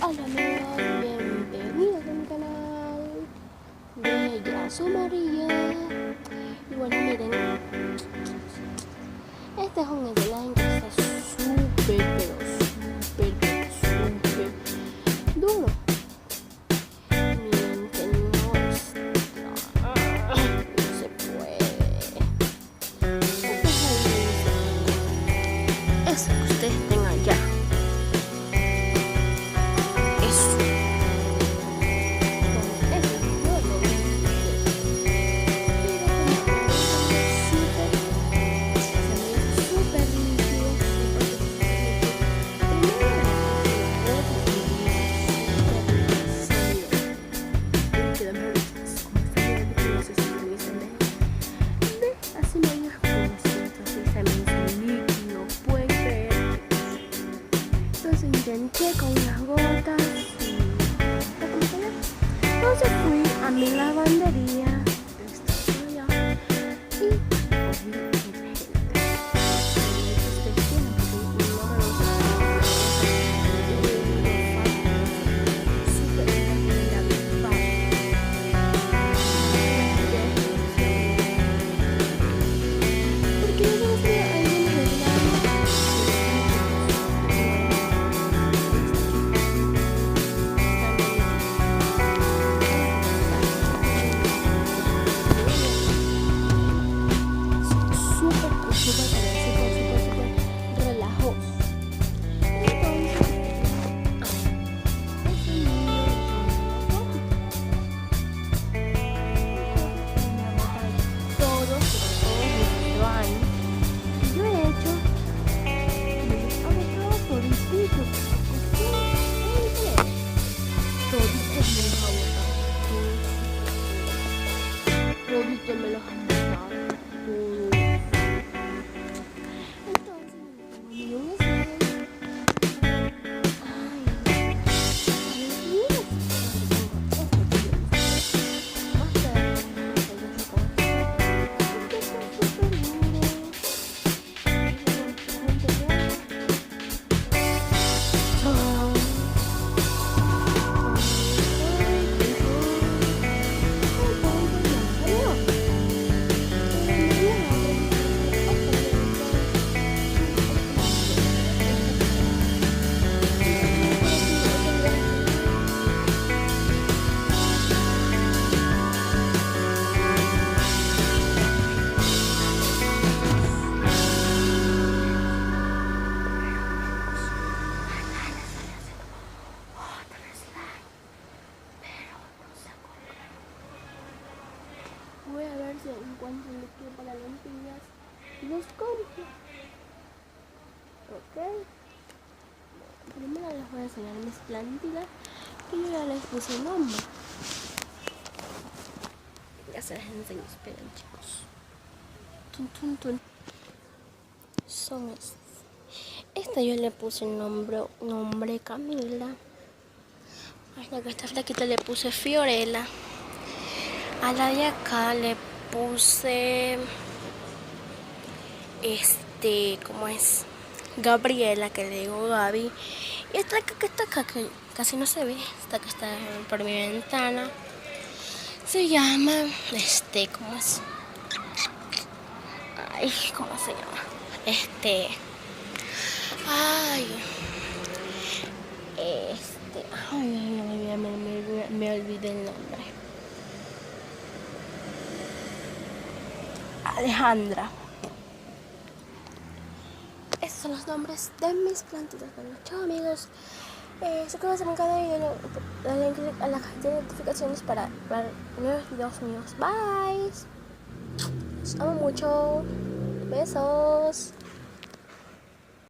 Hola amigos, bienvenidos a mi canal de Yasu María. Y bueno, miren, este es un slime que está súper duro. Miren que no se puede. Eso que ustedes tengan ya. Intenté con las gotas y entonces fui a mi lavandería y cogí el todito me los han botado todos. Entonces me pongo un slime. Voy a ver si encuentro un líquido para lentillas y los compro. Ok. Primero les voy a enseñar mis plantitas que yo ya les puse nombre. Ya se les enseño, esperen chicos. Son estas. Esta yo le puse el nombre Camila. A que esta flaquita le puse Fiorella. A la de acá le puse ¿cómo es? Gabriela, que le digo Gaby. Y esta que está acá, que casi no se ve, esta que está por mi ventana, se llama, ¿cómo es? Ay, ¿cómo se llama? Me olvidé el nombre. Alejandra. Esos son los nombres de mis plantitas. Bueno, chao amigos. Suscríbanse a mi canal y denle click a la cajita de notificaciones para nuevos videos míos. Bye. Los amo mucho. Besos.